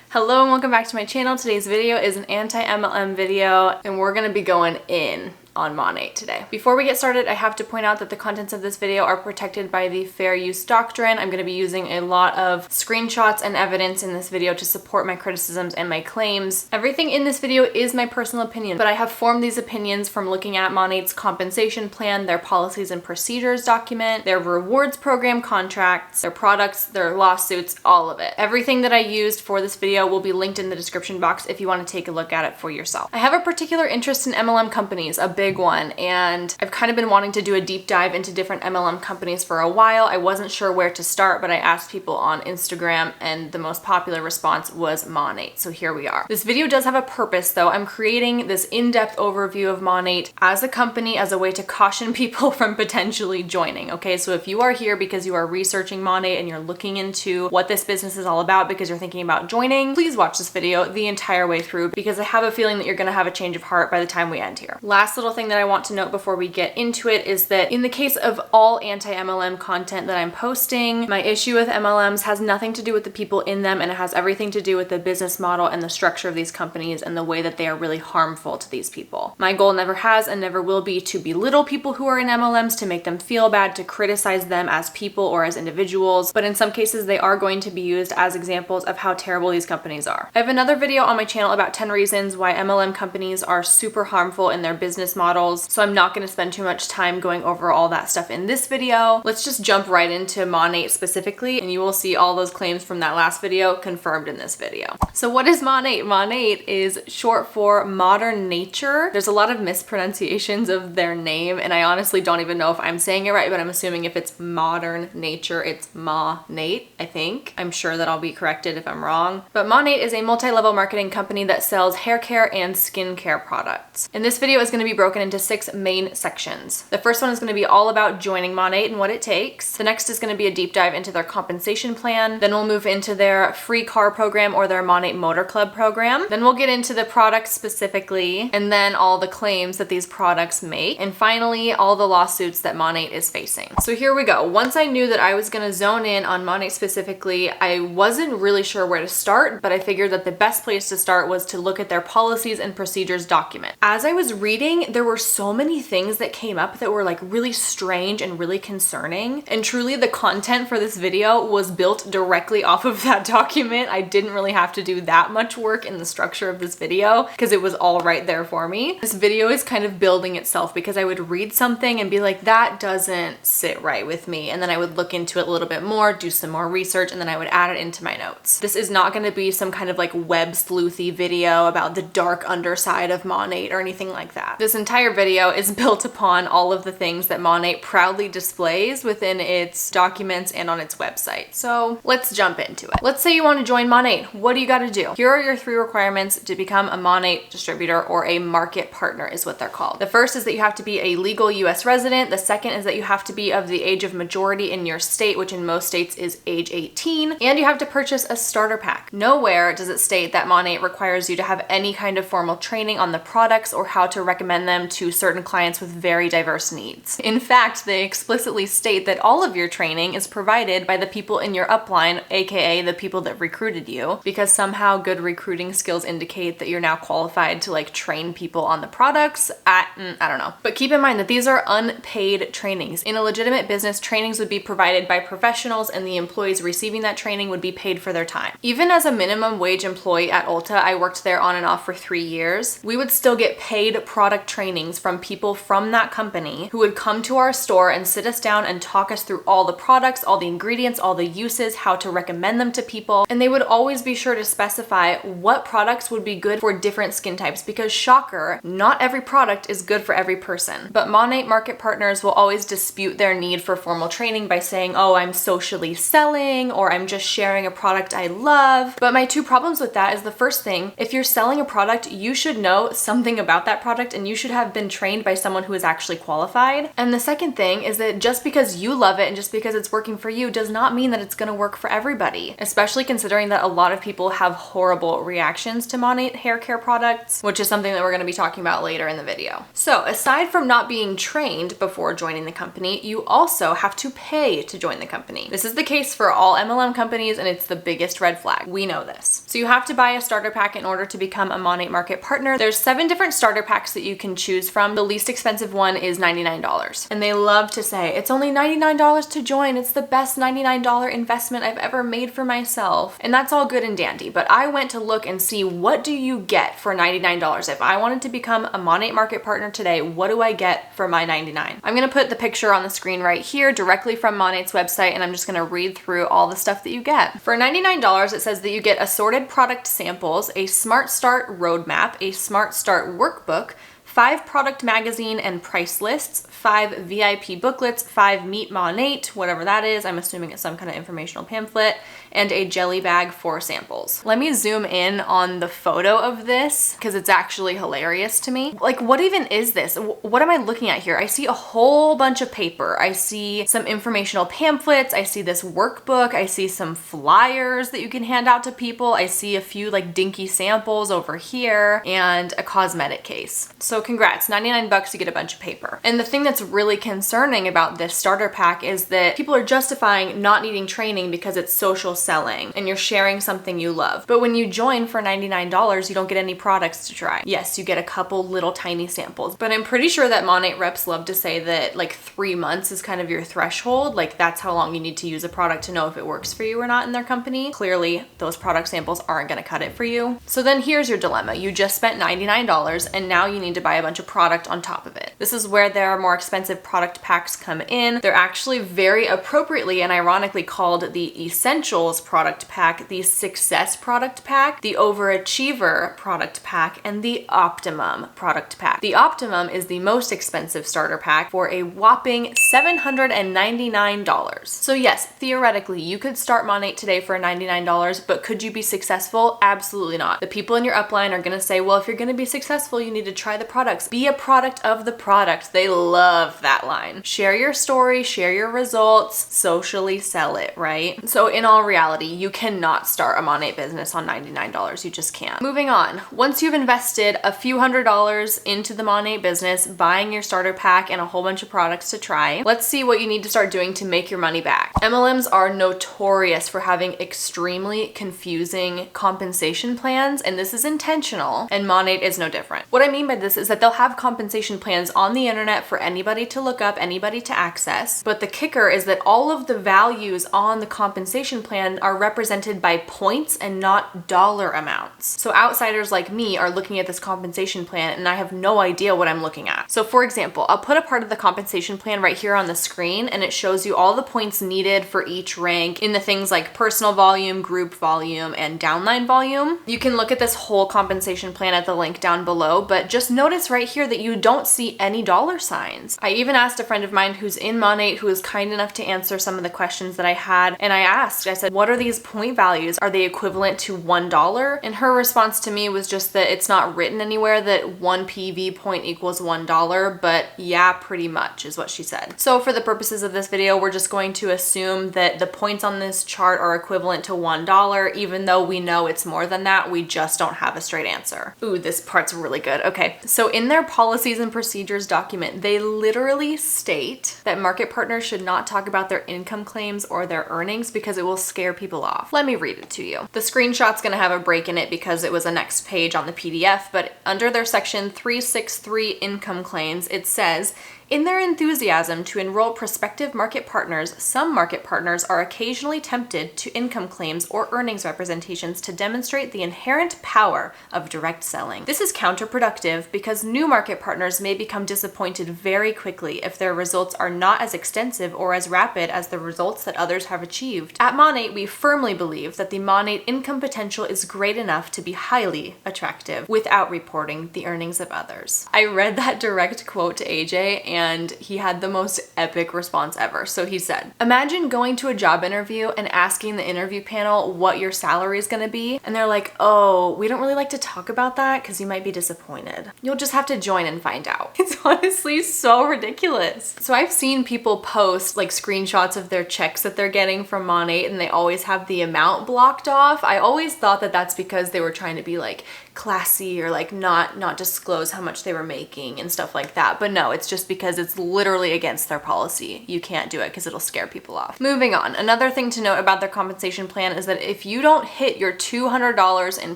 Hello and welcome back to my channel. Today's video is an anti-MLM video and we're going to be going in on Monat today. Before we get started, I have to point out that the contents of this video are protected by the fair use doctrine. I'm going to be using a lot of screenshots and evidence in this video to support my criticisms and my claims. Everything in this video is my personal opinion, but I have formed these opinions from looking at Monat's compensation plan, their policies and procedures document, their rewards program contracts, their products, their lawsuits, all of it. Everything that I used for this video will be linked in the description box if you want to take a look at it for yourself. I have a particular interest in MLM companies, a big one, and I've kind of been wanting to do a deep dive into different MLM companies for a while. I wasn't sure where to start, but I asked people on Instagram and the most popular response was Monat. So here we are. This video does have a purpose though. I'm creating this in-depth overview of Monat as a company as a way to caution people from potentially joining. Okay, so if you are here because you are researching Monat and you're looking into what this business is all about because you're thinking about joining, please watch this video the entire way through because I have a feeling that you're gonna have a change of heart by the time we end here. Last little thing that I want to note before we get into it is that in the case of all anti-MLM content that I'm posting, my issue with MLMs has nothing to do with the people in them, and it has everything to do with the business model and the structure of these companies and the way that they are really harmful to these people. My goal never has and never will be to belittle people who are in MLMs, to make them feel bad, to criticize them as people or as individuals, but in some cases they are going to be used as examples of how terrible these companies are. I have another video on my channel about 10 reasons why MLM companies are super harmful in their business models, so I'm not going to spend too much time going over all that stuff in this video. Let's just jump right into Monat specifically, and you will see all those claims from that last video confirmed in this video. So what is Monat? Monat is short for Modern Nature. There's a lot of mispronunciations of their name, and I honestly don't even know if I'm saying it right, but I'm assuming if it's Modern Nature, it's Monat, I think. I'm sure that I'll be corrected if I'm wrong. But Monat is a multi-level marketing company that sells hair care and skincare products. And this video is going to be broken into 6 main sections. The first one is going to be all about joining Monat and what it takes. The next is going to be a deep dive into their compensation plan. Then we'll move into their free car program or their Monat Motor Club program. Then we'll get into the products specifically, and then all the claims that these products make. And finally, all the lawsuits that Monat is facing. So here we go. Once I knew that I was going to zone in on Monat specifically, I wasn't really sure where to start, but I figured that the best place to start was to look at their policies and procedures document. As I was reading, there were so many things that came up that were like really strange and really concerning. And truly the content for this video was built directly off of that document. I didn't really have to do that much work in the structure of this video because it was all right there for me. This video is kind of building itself because I would read something and be like, that doesn't sit right with me. And then I would look into it a little bit more, do some more research, and then I would add it into my notes. This is not going to be some kind of like web sleuthy video about the dark underside of Monat or anything like that. This entire video is built upon all of the things that Monat proudly displays within its documents and on its website. So let's jump into it. Let's say you want to join Monat. What do you got to do? Here are your 3 requirements to become a Monat distributor, or a market partner is what they're called. The first is that you have to be a legal US resident. The second is that you have to be of the age of majority in your state, which in most states is age 18, and you have to purchase a starter pack. Nowhere does it state that Monat requires you to have any kind of formal training on the products or how to recommend them to certain clients with very diverse needs. In fact, they explicitly state that all of your training is provided by the people in your upline, aka the people that recruited you, because somehow good recruiting skills indicate that you're now qualified to like train people on the products. I don't know. But keep in mind that these are unpaid trainings. In a legitimate business, trainings would be provided by professionals and the employees receiving that training would be paid for their time. Even as a minimum wage employee at Ulta, I worked there on and off for 3 years, we would still get paid product trainings from people from that company who would come to our store and sit us down and talk us through all the products, all the ingredients, all the uses, how to recommend them to people. And they would always be sure to specify what products would be good for different skin types because shocker, not every product is good for every person. But Monat market partners will always dispute their need for formal training by saying, oh, I'm socially selling, or I'm just sharing a product I love. But my 2 problems with that is the first thing, if you're selling a product, you should know something about that product and you should have been trained by someone who is actually qualified. And the second thing is that just because you love it and just because it's working for you does not mean that it's going to work for everybody, especially considering that a lot of people have horrible reactions to Monat hair care products, which is something that we're going to be talking about later in the video. So aside from not being trained before joining the company, you also have to pay to join the company. This is the case for all MLM companies, and it's the biggest red flag. We know this. So you have to buy a starter pack in order to become a Monat market partner. There's 7 different starter packs that you can choose from. The least expensive one is $99. And they love to say, it's only $99 to join. It's the best $99 investment I've ever made for myself. And that's all good and dandy, but I went to look and see, what do you get for $99? If I wanted to become a Monat market partner today, what do I get for my $99? I'm gonna put the picture on the screen right here directly from Monat's website, and I'm just gonna read through all the stuff that you get. For $99, it says that you get assorted product samples, a Smart Start roadmap, a Smart Start workbook, 5 product magazine and price lists, 5 VIP booklets, 5 Meet Monat, whatever that is, I'm assuming it's some kind of informational pamphlet, and a jelly bag for samples. Let me zoom in on the photo of this because it's actually hilarious to me. Like, what even is this? What am I looking at here? I see a whole bunch of paper. I see some informational pamphlets. I see this workbook. I see some flyers that you can hand out to people. I see a few like dinky samples over here and a cosmetic case. So congrats, 99 bucks to get a bunch of paper. And the thing that's really concerning about this starter pack is that people are justifying not needing training because it's social selling and you're sharing something you love. But when you join for $99, you don't get any products to try. Yes, you get a couple little tiny samples, but I'm pretty sure that Monat reps love to say that like 3 months is kind of your threshold. Like that's how long you need to use a product to know if it works for you or not in their company. Clearly, those product samples aren't gonna cut it for you. So then here's your dilemma. You just spent $99 and now you need to buy a bunch of product on top of it. This is where their more expensive product packs come in. They're actually very appropriately and ironically called the Essentials product pack, the Success product pack, the Overachiever product pack, and the Optimum product pack. The Optimum is the most expensive starter pack for a whopping $799. So yes, theoretically, you could start Monat today for $99, but could you be successful? Absolutely not. The people in your upline are gonna say, well, if you're gonna be successful, you need to try the products. Be a product of the product. They love that line. Share your story, share your results, socially sell it, right? So in all reality, you cannot start a Monat business on $99. You just can't. Moving on. Once you've invested a few $100s into the Monat business, buying your starter pack and a whole bunch of products to try, let's see what you need to start doing to make your money back. MLMs are notorious for having extremely confusing compensation plans, and this is intentional, and Monat is no different. What I mean by this is that they'll have compensation plans on the internet for anybody to look up, anybody to access, but the kicker is that all of the values on the compensation plan are represented by points and not dollar amounts. So outsiders like me are looking at this compensation plan and I have no idea what I'm looking at. So for example, I'll put a part of the compensation plan right here on the screen and it shows you all the points needed for each rank in the things like personal volume, group volume, and downline volume. You can look at this whole compensation plan at the link down below, but just notice right here that you don't see any dollar signs. I even asked a friend of mine who's in Monat who was kind enough to answer some of the questions that I had, and I said, what are these point values? Are they equivalent to $1? And her response to me was just that it's not written anywhere that 1 PV point equals $1, but yeah, pretty much is what she said. So for the purposes of this video, we're just going to assume that the points on this chart are equivalent to $1, even though we know it's more than that, we just don't have a straight answer. Ooh, this part's really good. Okay, so in their policies and procedures document, they literally state that market partners should not talk about their income claims or their earnings because it will scare people off. Let me read it to you. The screenshot's gonna have a break in it because it was a next page on the PDF, but under their section 363 income claims, it says, in their enthusiasm to enroll prospective market partners, some market partners are occasionally tempted to income claims or earnings representations to demonstrate the inherent power of direct selling. This is counterproductive because new market partners may become disappointed very quickly if their results are not as extensive or as rapid as the results that others have achieved. At Monat, we firmly believe that the Monat income potential is great enough to be highly attractive without reporting the earnings of others. I read that direct quote to AJ and he had the most epic response ever. So he said, imagine going to a job interview and asking the interview panel what your salary is going to be, and they're like, oh, we don't really like to talk about that because you might be disappointed. You'll just have to join and find out. It's honestly so ridiculous. So I've seen people post like screenshots of their checks that they're getting from Monat, and they always have the amount blocked off. I always thought that that's because they were trying to be like classy or like not disclose how much they were making and stuff like that. But no, it's just because it's literally against their policy. You can't do it because it'll scare people off. Moving on. Another thing to note about their compensation plan is that if you don't hit your $200 in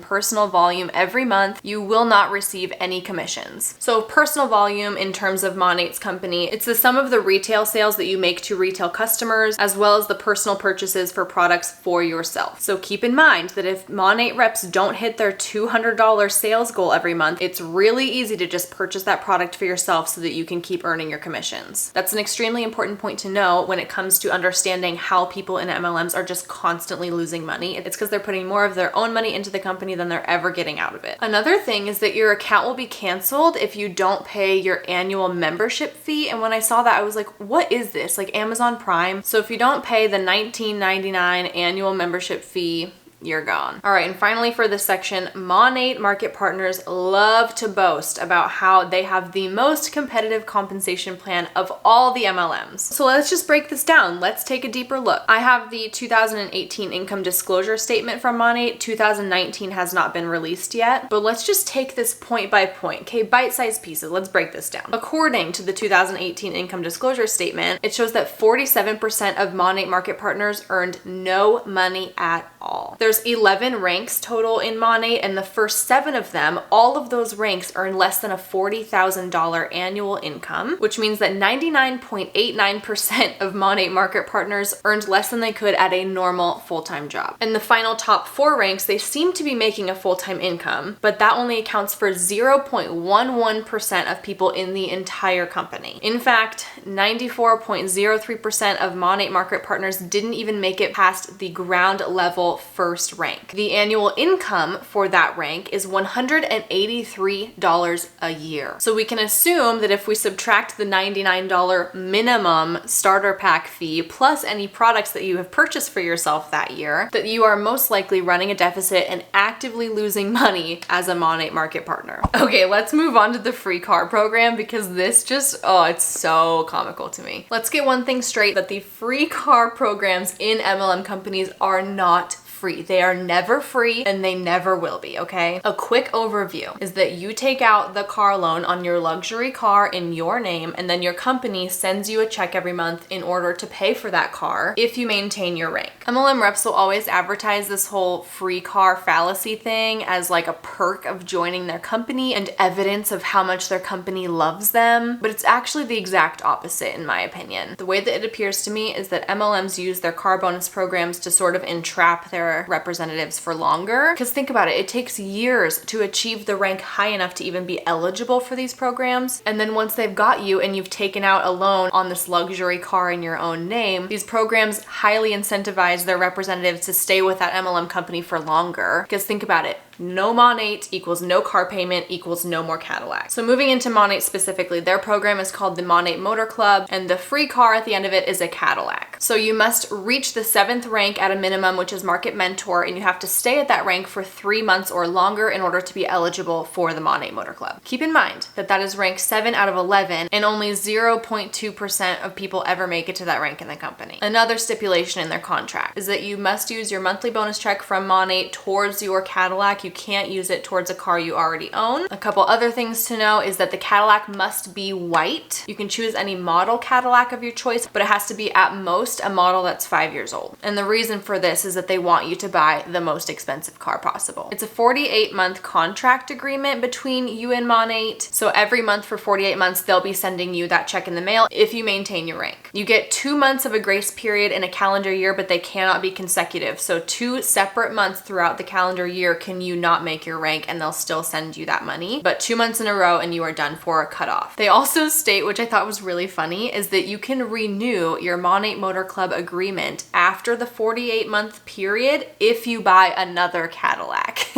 personal volume every month, you will not receive any commissions. So personal volume in terms of Monat's company, it's the sum of the retail sales that you make to retail customers as well as the personal purchases for products for yourself. So keep in mind that if Monat reps don't hit their $200 sales goal every month, it's really easy to just purchase that product for yourself so that you can keep earning your commissions. That's an extremely important point to know when it comes to understanding how people in MLMs are just constantly losing money. It's because they're putting more of their own money into the company than they're ever getting out of it. Another thing is that your account will be canceled if you don't pay your annual membership fee. And when I saw that, I was like, what is this? Like Amazon Prime? So if you don't pay the $19.99 annual membership fee, you're gone. All right, and finally for this section, Monat market partners love to boast about how they have the most competitive compensation plan of all the MLMs. So let's just break this down. Let's take a deeper look. I have the 2018 income disclosure statement from Monat. 2019 has not been released yet, but let's just take this point by point. Okay, bite-sized pieces. Let's break this down. According to the 2018 income disclosure statement, it shows that 47% of Monat market partners earned no money at all. There's 11 ranks total in Monat, and the first 7 of them, all of those ranks earn less than a $40,000 annual income, which means that 99.89% of Monat market partners earned less than they could at a normal full-time job. And the final top 4 ranks, they seem to be making a full-time income, but that only accounts for 0.11% of people in the entire company. In fact, 94.03% of Monat market partners didn't even make it past the ground level first rank. The annual income for that rank is $183 a year. So we can assume that if we subtract the $99 minimum starter pack fee plus any products that you have purchased for yourself that year, that you are most likely running a deficit and actively losing money as a Monat market partner. Okay, let's move on to the free car program because this just, oh, it's so comical to me. Let's get one thing straight, that the free car programs in MLM companies are not free. They are never free and they never will be, okay? A quick overview is that you take out the car loan on your luxury car in your name, and then your company sends you a check every month in order to pay for that car if you maintain your rank. MLM reps will always advertise this whole free car fallacy thing as like a perk of joining their company and evidence of how much their company loves them, but it's actually the exact opposite in my opinion. The way that it appears to me is that MLMs use their car bonus programs to sort of entrap their representatives for longer. Because think about it, it takes years to achieve the rank high enough to even be eligible for these programs. And then once they've got you and you've taken out a loan on this luxury car in your own name, these programs highly incentivize their representatives to stay with that MLM company for longer. Because think about it, no Monat equals no car payment equals no more Cadillac. So moving into Monat specifically, their program is called the Monat Motor Club, and the free car at the end of it is a Cadillac. So you must reach the 7th rank at a minimum, which is Market Mentor, and you have to stay at that rank for 3 months or longer in order to be eligible for the Monat Motor Club. Keep in mind that that is rank 7 out of 11, and only 0.2% of people ever make it to that rank in the company. Another stipulation in their contract is that you must use your monthly bonus check from Monat towards your Cadillac. You can't use it towards a car you already own. A couple other things to know is that the Cadillac must be white. You can choose any model Cadillac of your choice, but it has to be at most a model that's 5 years old. And the reason for this is that they want you to buy the most expensive car possible. It's a 48-month contract agreement between you and Monat. So every month for 48 months, they'll be sending you that check in the mail if you maintain your rank. You get 2 months of a grace period in a calendar year, but they cannot be consecutive. So 2 separate months throughout the calendar year can you not make your rank, and they'll still send you that money. But 2 months in a row and you are done for a cutoff. They also state, which I thought was really funny, is that you can renew your Monat Motor Club agreement after the 48-month period if you buy another Cadillac.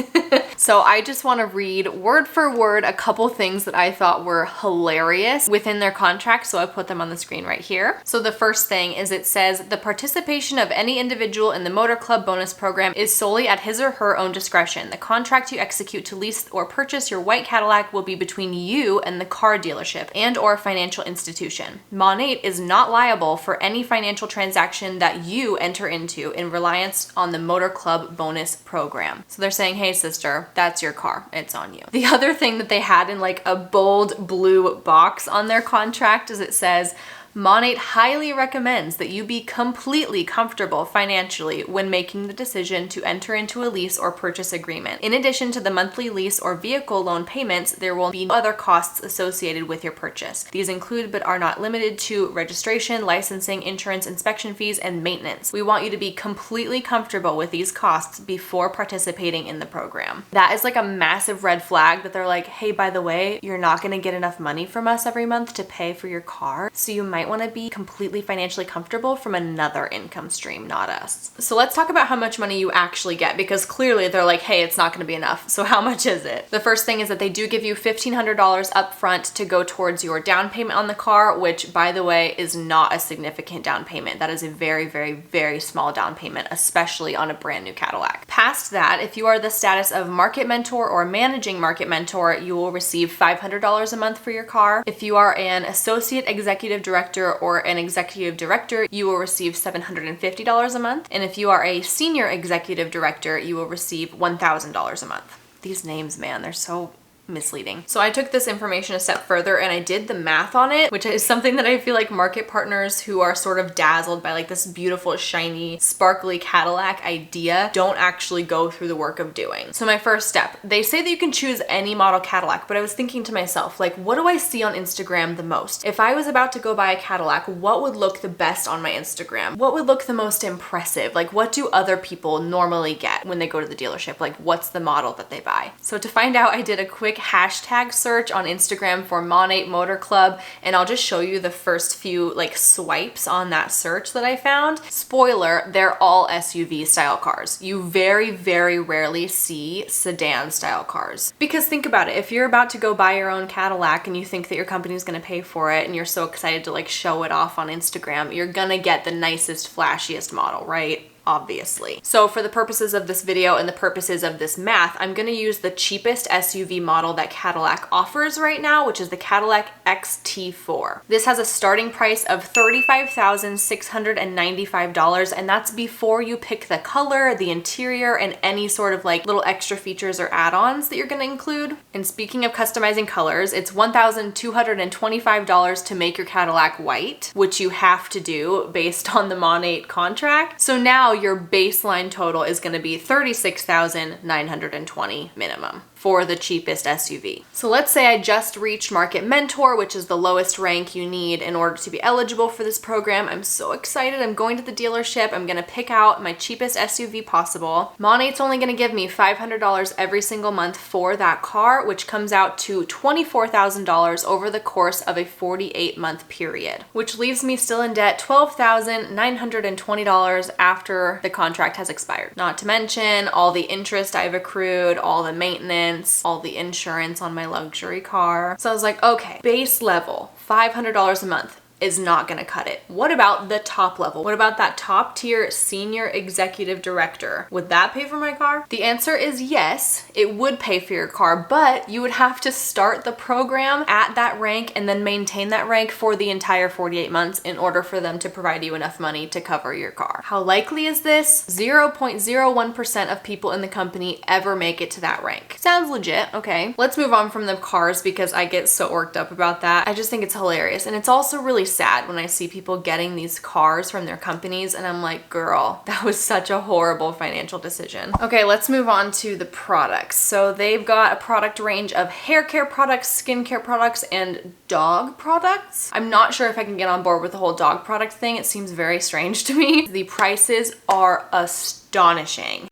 So I just want to read word for word a couple things that I thought were hilarious within their contract, so I put them on the screen right here. So the first thing is it says, the participation of any individual in the Motor Club bonus program is solely at his or her own discretion. The contract you execute to lease or purchase your white Cadillac will be between you and the car dealership and or financial institution. Monat is not liable for any financial transaction that you enter into in reliance on the Motor Club bonus program. So they're saying, hey sister, that's your car, it's on you. The other thing that they had in like a bold blue box on their contract is it says, Monat highly recommends that you be completely comfortable financially when making the decision to enter into a lease or purchase agreement. In addition to the monthly lease or vehicle loan payments, there will be other costs associated with your purchase. These include but are not limited to registration, licensing, insurance, inspection fees, and maintenance. We want you to be completely comfortable with these costs before participating in the program. That is like a massive red flag that they're like, hey, by the way, you're not gonna get enough money from us every month to pay for your car, so you might want to be completely financially comfortable from another income stream, not us. So let's talk about how much money you actually get, because clearly they're like, hey, it's not going to be enough. So how much is it? The first thing is that they do give you $1,500 up front to go towards your down payment on the car, which by the way is not a significant down payment. That is a very, very, very small down payment, especially on a brand new Cadillac. Past that, if you are the status of market mentor or managing market mentor, you will receive $500 a month for your car. If you are an associate executive director or an executive director, you will receive $750 a month. And if you are a senior executive director, you will receive $1,000 a month. These names, man, they're so misleading. So I took this information a step further and I did the math on it, which is something that I feel like market partners who are sort of dazzled by like this beautiful, shiny, sparkly Cadillac idea don't actually go through the work of doing. So my first step, they say that you can choose any model Cadillac, but I was thinking to myself, like, what do I see on Instagram the most? If I was about to go buy a Cadillac, what would look the best on my Instagram? What would look the most impressive? Like, what do other people normally get when they go to the dealership? Like, what's the model that they buy? So to find out, I did a quick hashtag search on Instagram for Monat Motor Club, and I'll just show you the first few like swipes on that search that I found. Spoiler, they're all SUV style cars. You very, very rarely see sedan style cars. Because think about it, if you're about to go buy your own Cadillac and you think that your company's gonna pay for it and you're so excited to like show it off on Instagram, you're gonna get the nicest, flashiest model, right? Obviously. So for the purposes of this video and the purposes of this math, I'm going to use the cheapest SUV model that Cadillac offers right now, which is the Cadillac XT4. This has a starting price of $35,695, and that's before you pick the color, the interior, and any sort of like little extra features or add-ons that you're going to include. And speaking of customizing colors, it's $1,225 to make your Cadillac white, which you have to do based on the Monat contract. So now your baseline total is going to be $36,920 minimum for the cheapest SUV. So let's say I just reached Market Mentor, which is the lowest rank you need in order to be eligible for this program. I'm so excited. I'm going to the dealership. I'm going to pick out my cheapest SUV possible. Monat's only going to give me $500 every single month for that car, which comes out to $24,000 over the course of a 48-month period, which leaves me still in debt $12,920 after the contract has expired. Not to mention all the interest I've accrued, all the maintenance, all the insurance on my luxury car. So I was like, okay, base level, $500 a month is not gonna cut it. What about the top level? What about that top tier senior executive director? Would that pay for my car? The answer is yes, it would pay for your car, but you would have to start the program at that rank and then maintain that rank for the entire 48 months in order for them to provide you enough money to cover your car. How likely is this? 0.01% of people in the company ever make it to that rank. Sounds legit, okay. Let's move on from the cars because I get so worked up about that. I just think it's hilarious, and it's also really sad when I see people getting these cars from their companies and I'm like, girl, that was such a horrible financial decision. Okay, let's move on to the products. So they've got a product range of hair care products, skincare products, and dog products. I'm not sure if I can get on board with the whole dog product thing. It seems very strange to me. The prices are astonishing.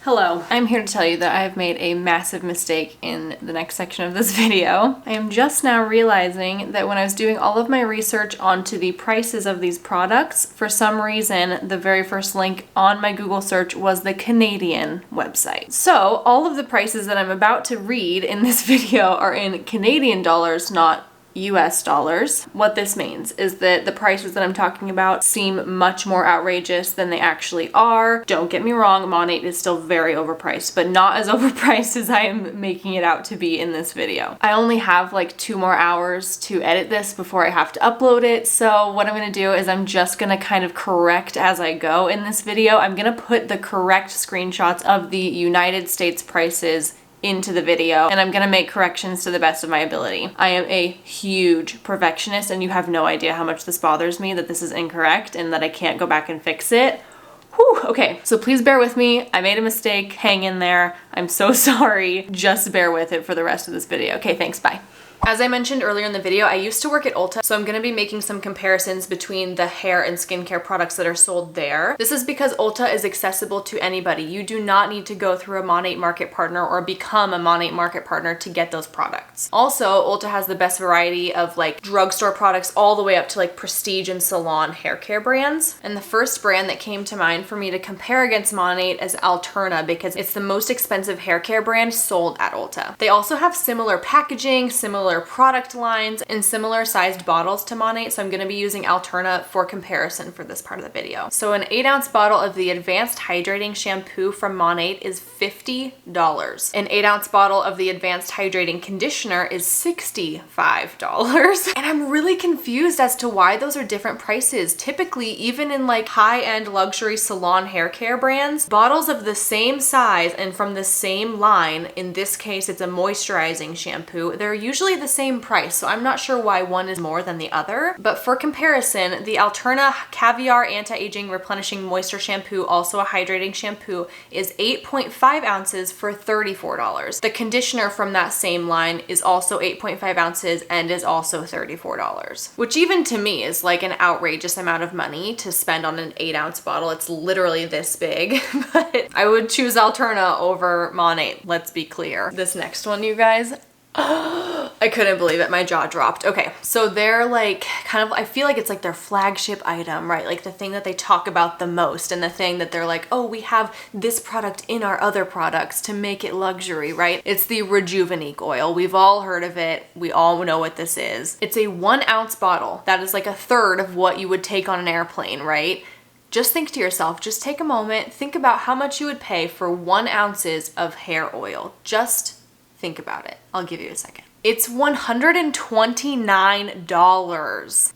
Hello, I'm here to tell you that I have made a massive mistake in the next section of this video. I am just now realizing that when I was doing all of my research onto the prices of these products, for some reason, the very first link on my Google search was the Canadian website. So all of the prices that I'm about to read in this video are in Canadian dollars, not US dollars. What this means is that the prices that I'm talking about seem much more outrageous than they actually are. Don't get me wrong, Monat is still very overpriced, but not as overpriced as I am making it out to be in this video. I only have like 2 more hours to edit this before I have to upload it, so what I'm gonna do is I'm just gonna kind of correct as I go in this video. I'm gonna put the correct screenshots of the United States prices into the video, and I'm gonna make corrections to the best of my ability. I am a huge perfectionist, and you have no idea how much this bothers me that this is incorrect and that I can't go back and fix it. Whew, okay, so please bear with me. I made a mistake, hang in there. I'm so sorry. Just bear with it for the rest of this video. Okay, thanks, bye. As I mentioned earlier in the video, I used to work at Ulta, so I'm gonna be making some comparisons between the hair and skincare products that are sold there. This is because Ulta is accessible to anybody. You do not need to go through a Monat market partner or become a Monat market partner to get those products. Also, Ulta has the best variety of like drugstore products all the way up to like prestige and salon hair care brands. And the first brand that came to mind for me to compare against Monat is Alterna because it's the most expensive hair care brand sold at Ulta. They also have similar packaging, similar product lines, and similar sized bottles to Monat, so I'm going to be using Alterna for comparison for this part of the video. So an 8-ounce bottle of the Advanced Hydrating Shampoo from Monat is $50. An 8-ounce bottle of the Advanced Hydrating Conditioner is $65. And I'm really confused as to why those are different prices. Typically, even in like high-end luxury salon hair care brands, bottles of the same size and from the same line, in this case it's a moisturizing shampoo, they're usually the same price, so I'm not sure why one is more than the other. But for comparison, the Alterna Caviar Anti-Aging Replenishing Moisture Shampoo, also a hydrating shampoo, is 8.5 ounces for $34. The conditioner from that same line is also 8.5 ounces and is also $34, which even to me is like an outrageous amount of money to spend on an 8-ounce bottle. It's literally this big, but I would choose Alterna over Monat, let's be clear. This next one, you guys, I couldn't believe it. My jaw dropped. Okay, so they're like kind of, I feel like it's like their flagship item, right? Like the thing that they talk about the most and the thing that they're like, oh, we have this product in our other products to make it luxury, right? It's the Rejuvenique oil. We've all heard of it. We all know what this is. It's a 1-ounce bottle. That is like a third of what you would take on an airplane, right? Just think to yourself, just take a moment, think about how much you would pay for 1 ounce of hair oil. Just think about it. I'll give you a second. It's $129.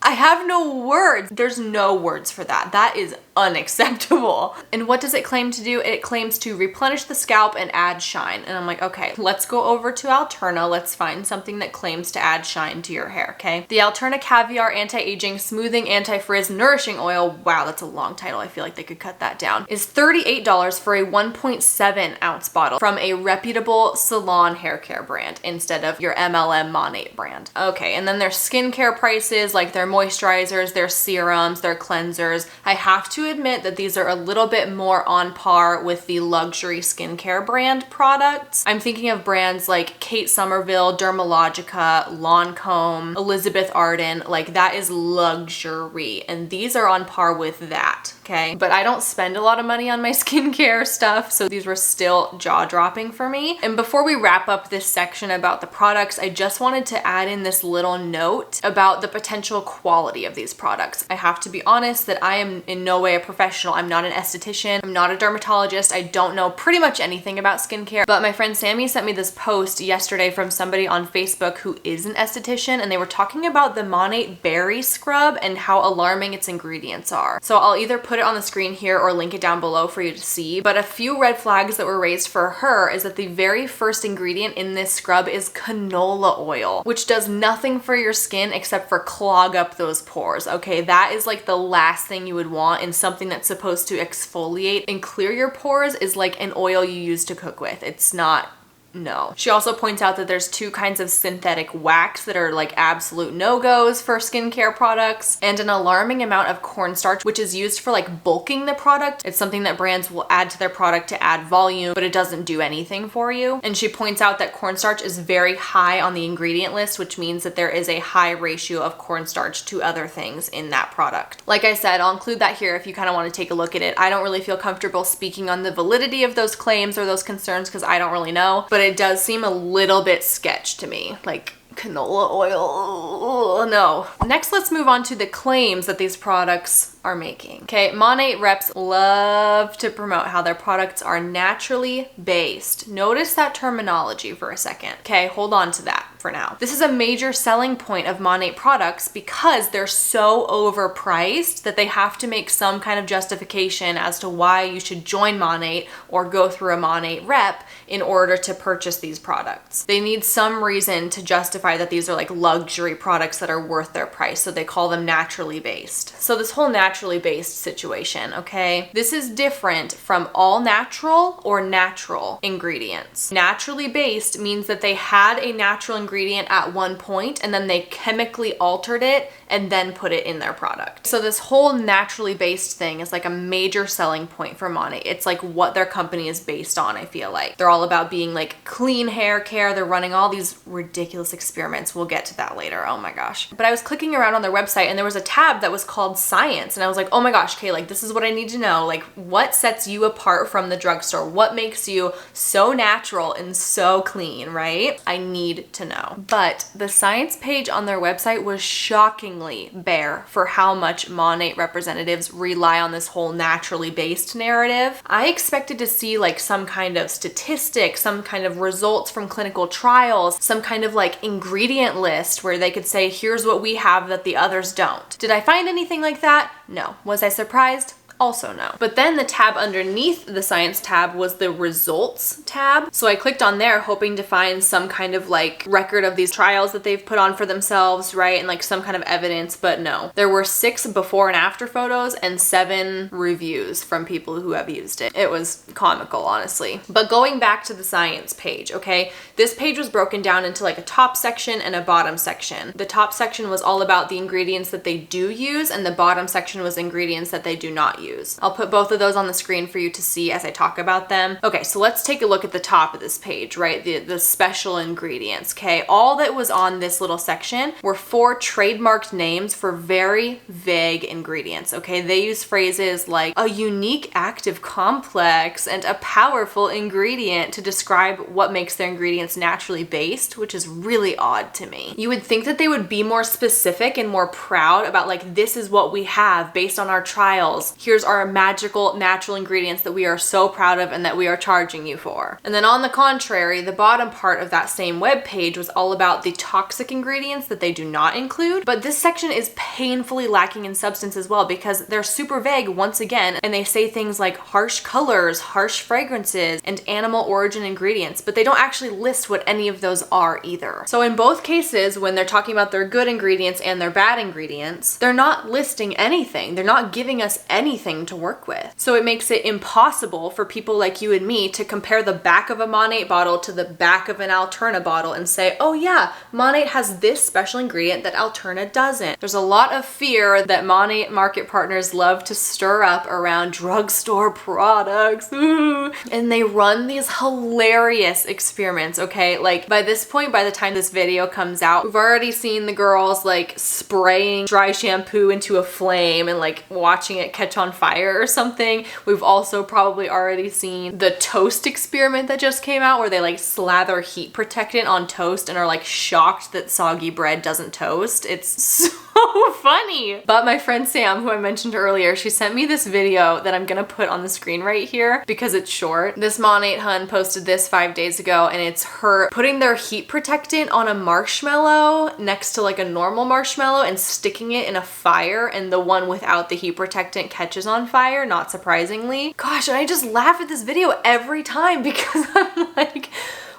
I have no words. There's no words for that. That is unacceptable. And what does it claim to do? It claims to replenish the scalp and add shine. And I'm like, okay, let's go over to Alterna. Let's find something that claims to add shine to your hair, okay? The Alterna Caviar Anti-Aging Smoothing Anti-Frizz Nourishing Oil, wow, that's a long title. I feel like they could cut that down, is $38 for a 1.7 ounce bottle from a reputable salon hair care brand instead of your MLM Monat brand. Okay, and then their skincare prices, like their moisturizers, their serums, their cleansers, I have to admit that these are a little bit more on par with the luxury skincare brand products. I'm thinking of brands like Kate Somerville, Dermalogica, Lancome, Elizabeth Arden, like that is luxury, and these are on par with that, okay? But I don't spend a lot of money on my skincare stuff, so these were still jaw-dropping for me. And before we wrap up this section about the products, I just wanted to add in this little note about the potential quality of these products. I have to be honest that I am in no way a professional. I'm not an esthetician. I'm not a dermatologist. I don't know pretty much anything about skincare, but my friend Sammy sent me this post yesterday from somebody on Facebook who is an esthetician, and they were talking about the Monat Berry Scrub and how alarming its ingredients are. So I'll either put it on the screen here or link it down below for you to see, but a few red flags that were raised for her is that the very first ingredient in this scrub is canola oil, which does nothing for your skin except for clog up those pores, okay? That is like the last thing you would want in something that's supposed to exfoliate and clear your pores, is like an oil you use to cook with. It's not no. She also points out that there's 2 kinds of synthetic wax that are like absolute no-goes for skincare products, and an alarming amount of cornstarch, which is used for like bulking the product. It's something that brands will add to their product to add volume, but it doesn't do anything for you. And she points out that cornstarch is very high on the ingredient list, which means that there is a high ratio of cornstarch to other things in that product. Like I said, I'll include that here if you kind of want to take a look at it. I don't really feel comfortable speaking on the validity of those claims or those concerns because I don't really know, but it does seem a little bit sketch to me. Like, canola oil, no. Next, let's move on to the claims that these products are making. Okay, Monat reps love to promote how their products are naturally based. Notice that terminology for a second. Okay, hold on to that for now. This is a major selling point of Monat products because they're so overpriced that they have to make some kind of justification as to why you should join Monat or go through a Monat rep in order to purchase these products. They need some reason to justify that these are like luxury products that are worth their price, so they call them naturally based. So this whole naturally based situation, okay? This is different from all natural or natural ingredients. Naturally based means that they had a natural ingredient at one point and then they chemically altered it and then put it in their product. So this whole naturally based thing is like a major selling point for Monat. It's like what their company is based on, I feel like. They're all about being like clean hair care. They're running all these ridiculous experiments. We'll get to that later. Oh my gosh. But I was clicking around on their website and there was a tab that was called Science. And I was like, oh my gosh, Kay, like this is what I need to know. Like what sets you apart from the drugstore? What makes you so natural and so clean, right? I need to know. But the Science page on their website was shockingly bare for how much Monat representatives rely on this whole naturally based narrative. I expected to see like some kind of statistic, some kind of results from clinical trials, some kind of like ingredient list where they could say, here's what we have that the others don't. Did I find anything like that? No. Was I surprised? Also no. But then the tab underneath the Science tab was the Results tab. So I clicked on there hoping to find some kind of like record of these trials that they've put on for themselves, right? And like some kind of evidence, but no. There were 6 before and after photos and 7 reviews from people who have used it. It was comical, honestly. But going back to the Science page, okay? This page was broken down into like a top section and a bottom section. The top section was all about the ingredients that they do use and the bottom section was ingredients that they do not use. I'll put both of those on the screen for you to see as I talk about them. Okay, so let's take a look at the top of this page, right? The special ingredients, okay? All that was on this little section were 4 trademarked names for very vague ingredients, okay? They use phrases like a unique active complex and a powerful ingredient to describe what makes their ingredients naturally based, which is really odd to me. You would think that they would be more specific and more proud about like, this is what we have based on our trials. Here's our magical natural ingredients that we are so proud of and that we are charging you for. And then on the contrary, the bottom part of that same web page was all about the toxic ingredients that they do not include. But this section is painfully lacking in substance as well because they're super vague once again, and they say things like harsh colors, harsh fragrances, and animal origin ingredients, but they don't actually list what any of those are either. So in both cases, when they're talking about their good ingredients and their bad ingredients, they're not listing anything. They're not giving us anything to work with. So it makes it impossible for people like you and me to compare the back of a Monat bottle to the back of an Alterna bottle and say, oh yeah, Monat has this special ingredient that Alterna doesn't. There's a lot of fear that Monat market partners love to stir up around drugstore products. Ooh. And they run these hilarious experiments, okay? Like by this point, by the time this video comes out, we've already seen the girls like spraying dry shampoo into a flame and like watching it catch on fire or something. We've also probably already seen the toast experiment that just came out where they like slather heat protectant on toast and are like shocked that soggy bread doesn't toast. It's so funny. But my friend Sam, who I mentioned earlier, she sent me this video that I'm gonna put on the screen right here because it's short. This Monat hun posted this 5 days ago and it's her putting their heat protectant on a marshmallow next to like a normal marshmallow and sticking it in a fire, and the one without the heat protectant catches on fire, not surprisingly. Gosh, and I just laugh at this video every time because I'm like,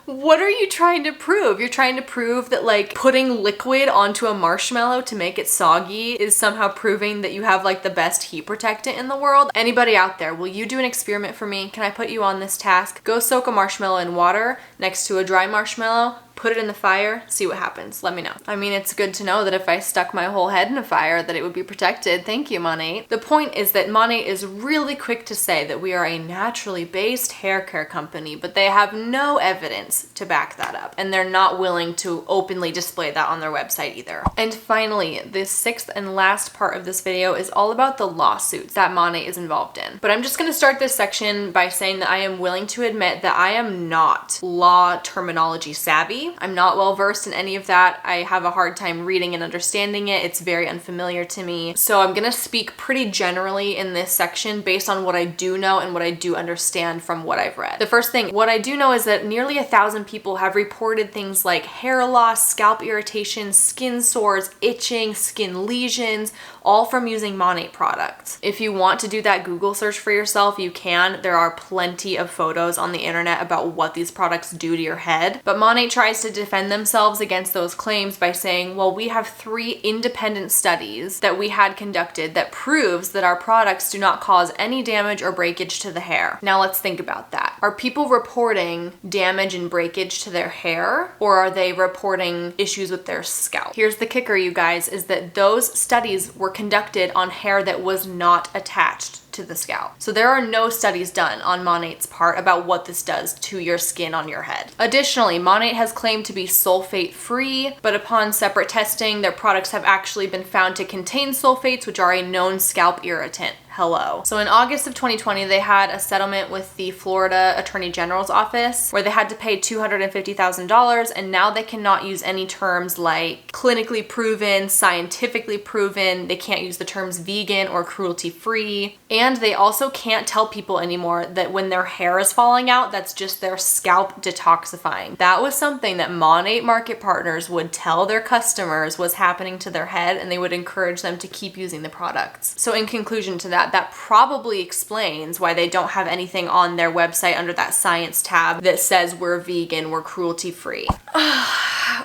What are you trying to prove? You're trying to prove that like putting liquid onto a marshmallow to make it soggy is somehow proving that you have like the best heat protectant in the world. Anybody out there, will you do an experiment for me? Can I put you on this task? Go soak a marshmallow in water next to a dry marshmallow, put it in the fire, see what happens. Let me know. I mean, it's good to know that if I stuck my whole head in a fire that it would be protected. Thank you, Monat. The point is that Monat is really quick to say that we are a naturally based hair care company, but they have no evidence to back that up. And they're not willing to openly display that on their website either. And finally, the sixth and last part of this video is all about the lawsuits that Monat is involved in. But I'm just gonna start this section by saying that I am willing to admit that I am not law terminology savvy. I'm not well versed in any of that. I have a hard time reading and understanding it. It's very unfamiliar to me. So I'm gonna speak pretty generally in this section based on what I do know and what I do understand from what I've read. The first thing, what I do know is that nearly 1,000 people have reported things like hair loss, scalp irritation, skin sores, itching, skin lesions, all from using Monat products. If you want to do that Google search for yourself, you can. There are plenty of photos on the internet about what these products do to your head. But Monat tries to defend themselves against those claims by saying, well, we have 3 independent studies that we had conducted that proves that our products do not cause any damage or breakage to the hair. Now let's think about that. Are people reporting damage and breakage to their hair, or are they reporting issues with their scalp? Here's the kicker, you guys, is that those studies were conducted on hair that was not attached to the scalp. So there are no studies done on Monat's part about what this does to your skin on your head. Additionally, Monat has claimed to be sulfate free, but upon separate testing, their products have actually been found to contain sulfates, which are a known scalp irritant. Hello. So in August of 2020, they had a settlement with the Florida Attorney General's office where they had to pay $250,000, and now they cannot use any terms like clinically proven, scientifically proven. They can't use the terms vegan or cruelty free. And they also can't tell people anymore that when their hair is falling out, that's just their scalp detoxifying. That was something that Monat market partners would tell their customers was happening to their head, and they would encourage them to keep using the products. So in conclusion to that probably explains why they don't have anything on their website under that science tab that says we're vegan, we're cruelty free.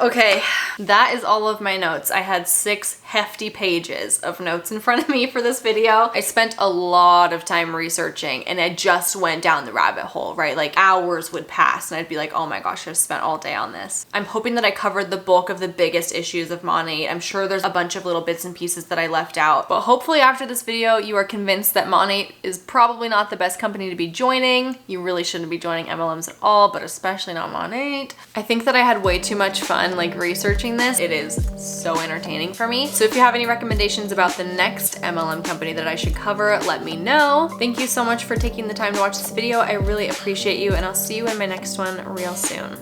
Okay, that is all of my notes. I had 6 hefty pages of notes in front of me for this video. I spent a lot of time researching, and I just went down the rabbit hole, right? Like hours would pass and I'd be like, oh my gosh, I've spent all day on this. I'm hoping that I covered the bulk of the biggest issues of Monat. I'm sure there's a bunch of little bits and pieces that I left out, but hopefully after this video, you are convinced that Monat is probably not the best company to be joining. You really shouldn't be joining MLMs at all, but especially not Monat. I think that I had way too much fun like researching this. It is so entertaining for me. So if you have any recommendations about the next MLM company that I should cover, let me know. Thank you so much for taking the time to watch this video. I really appreciate you, and I'll see you in my next one real soon.